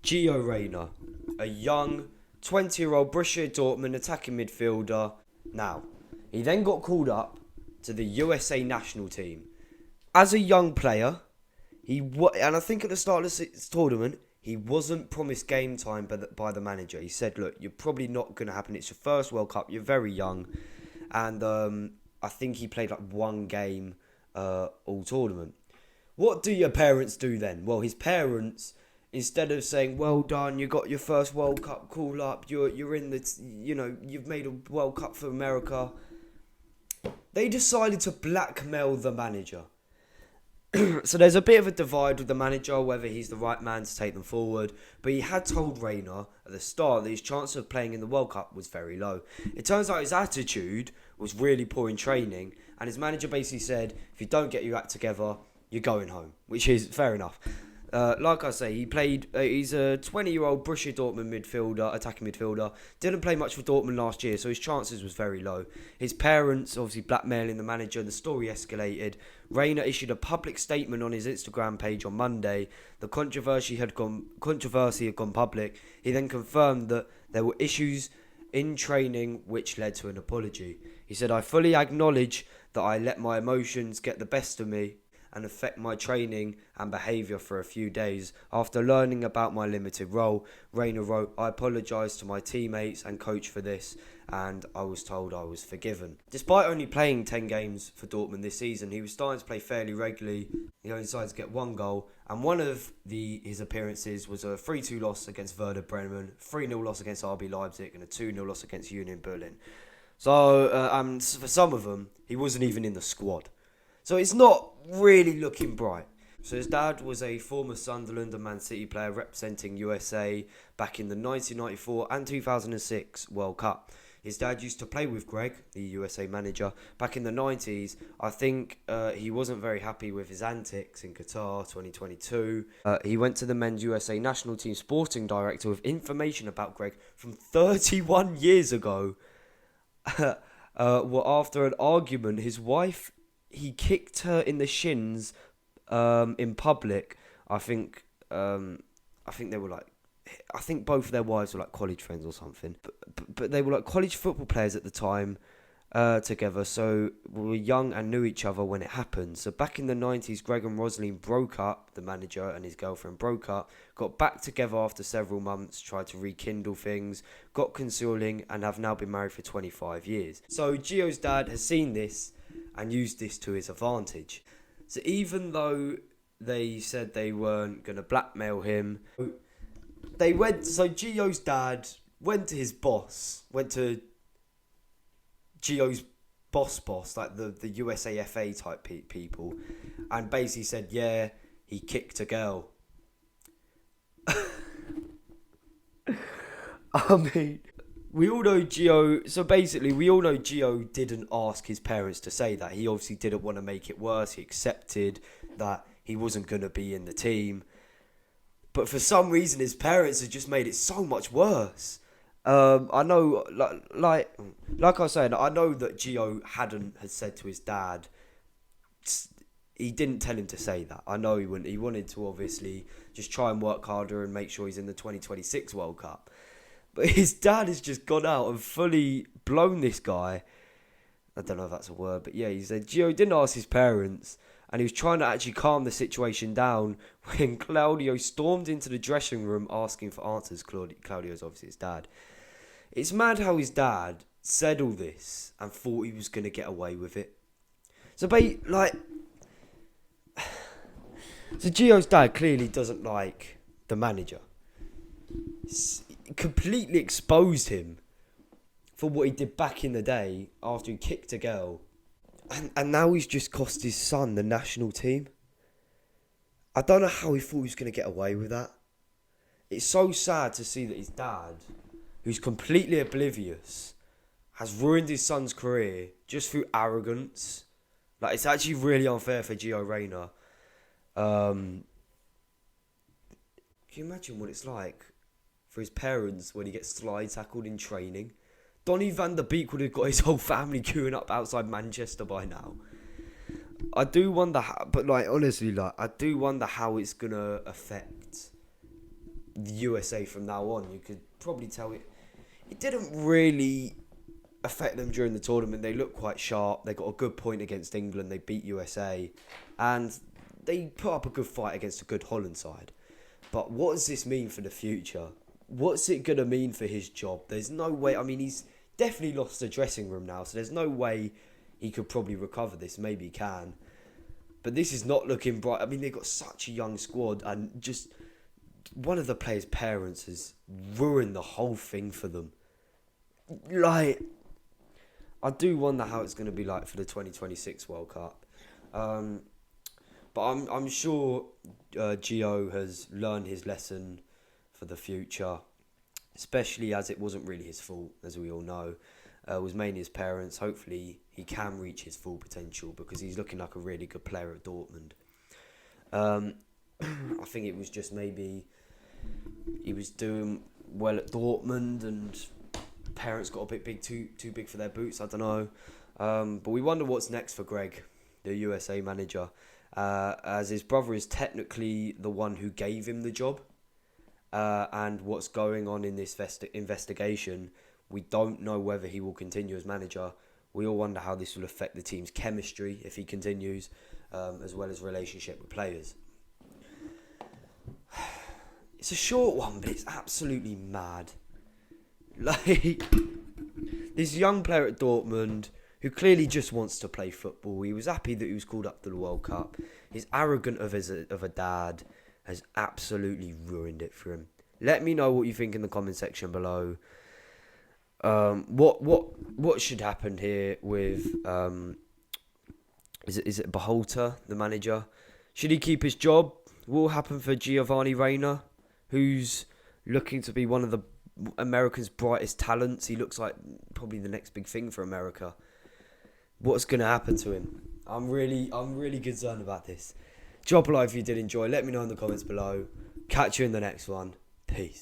Gio Reyna, a young 20-year-old Borussia Dortmund attacking midfielder. Now, he then got called up to the USA national team. As a young player, and I think at the start of this tournament, he wasn't promised game time by the manager. He said, look, you're probably not going to happen. It's your first World Cup. You're very young. And I think he played like one game all tournament. What do your parents do then? Well, his parents, instead of saying, well done, you got your first World Cup call up, you're in the, you've made a World Cup for America, they decided to blackmail the manager. So there's a bit of a divide with the manager, whether he's the right man to take them forward. But he had told Reyna at the start that his chance of playing in the World Cup was very low. It turns out his attitude was really poor in training. And his manager basically said, if you don't get your act together, you're going home. Which is fair enough. Like I say, he's a 20-year-old Borussia Dortmund attacking midfielder. Didn't play much for Dortmund last year, so his chances was very low. His parents obviously blackmailing the manager. The story escalated. Reyna issued a public statement on his Instagram page on Monday. The controversy had gone public. He then confirmed that there were issues in training which led to an apology. He said, I fully acknowledge that I let my emotions get the best of me and affect my training and behaviour for a few days. After learning about my limited role, Reyna wrote, I apologise to my teammates and coach for this, and I was told I was forgiven. Despite only playing 10 games for Dortmund this season, he was starting to play fairly regularly. He only decided to get one goal, and one of his appearances was a 3-2 loss against Werder Bremen, 3-0 loss against RB Leipzig, and a 2-0 loss against Union Berlin. So, for some of them, he wasn't even in the squad. So it's not really looking bright. So his dad was a former Sunderland and Man City player representing USA back in the 1994 and 2006 World Cup. His dad used to play with Greg, the USA manager, back in the 90s. I think he wasn't very happy with his antics in Qatar 2022. He went to the men's USA national team sporting director with information about Greg from 31 years ago. Well, after an argument, his wife, he kicked her in the shins in public. I think they were like, I think both of their wives were like college friends or something. But they were like college football players at the time together. So we were young and knew each other when it happened. So back in the 90s, Greg and Rosalind broke up. The manager and his girlfriend broke up. Got back together after several months. Tried to rekindle things. Got consoling and have now been married for 25 years. So Gio's dad has seen this and used this to his advantage. So even though they said they weren't going to blackmail him, so Gio's dad went to his boss, went to Gio's boss, like the USAFA type people, and basically said, yeah, he kicked a girl. I mean, we all know Gio didn't ask his parents to say that. He obviously didn't want to make it worse. He accepted that he wasn't going to be in the team. But for some reason, his parents had just made it so much worse. I know, like I was saying, I know that Gio had said to his dad, he didn't tell him to say that. I know he wouldn't. He wanted to obviously just try and work harder and make sure he's in the 2026 World Cup. But his dad has just gone out and fully blown this guy. I don't know if that's a word, but yeah, he said Gio didn't ask his parents, and he was trying to actually calm the situation down when Claudio stormed into the dressing room asking for answers. Claudio's obviously his dad. It's mad how his dad said all this and thought he was going to get away with it. So Gio's dad clearly doesn't like the manager. Completely exposed him for what he did back in the day after he kicked a girl. And now he's just cost his son the national team. I don't know how he thought he was going to get away with that. It's so sad to see that his dad, who's completely oblivious, has ruined his son's career just through arrogance. Like, it's actually really unfair for Gio Reyna. Can you imagine what it's like for his parents when he gets slide tackled in training? Donny van der Beek would have got his whole family queuing up outside Manchester by now. I do wonder how, but honestly, I do wonder how it's going to affect the USA from now on. You could probably tell it didn't really affect them during the tournament. They looked quite sharp. They got a good point against England. They beat USA. And they put up a good fight against a good Holland side. But what does this mean for the future? What's it going to mean for his job? There's no way. I mean, he's definitely lost the dressing room now. So there's no way he could probably recover this. Maybe he can. But this is not looking bright. I mean, they've got such a young squad. And just one of the players' parents has ruined the whole thing for them. Like, I do wonder how it's going to be like for the 2026 World Cup. But I'm sure Gio has learned his lesson for the future, especially as it wasn't really his fault, as we all know. It was mainly his parents. Hopefully he can reach his full potential because he's looking like a really good player at Dortmund. I think it was just maybe he was doing well at Dortmund and parents got a bit big, too big for their boots. I don't know. But we wonder what's next for Greg, the USA manager, as his brother is technically the one who gave him the job. And what's going on in this investigation, we don't know whether he will continue as manager. We all wonder how this will affect the team's chemistry if he continues, as well as relationship with players. It's a short one, but it's absolutely mad. Like, this young player at Dortmund who clearly just wants to play football. He was happy that he was called up to the World Cup. He's arrogant of a dad, has absolutely ruined it for him. Let me know what you think in the comment section below. What should happen here with is it Beholter, the manager? Should he keep his job? What will happen for Gio Reyna, who's looking to be one of the America's brightest talents? He looks like probably the next big thing for America. What's going to happen to him? I'm really concerned about this. Drop a like if you did enjoy. Let me know in the comments below. Catch you in the next one. Peace.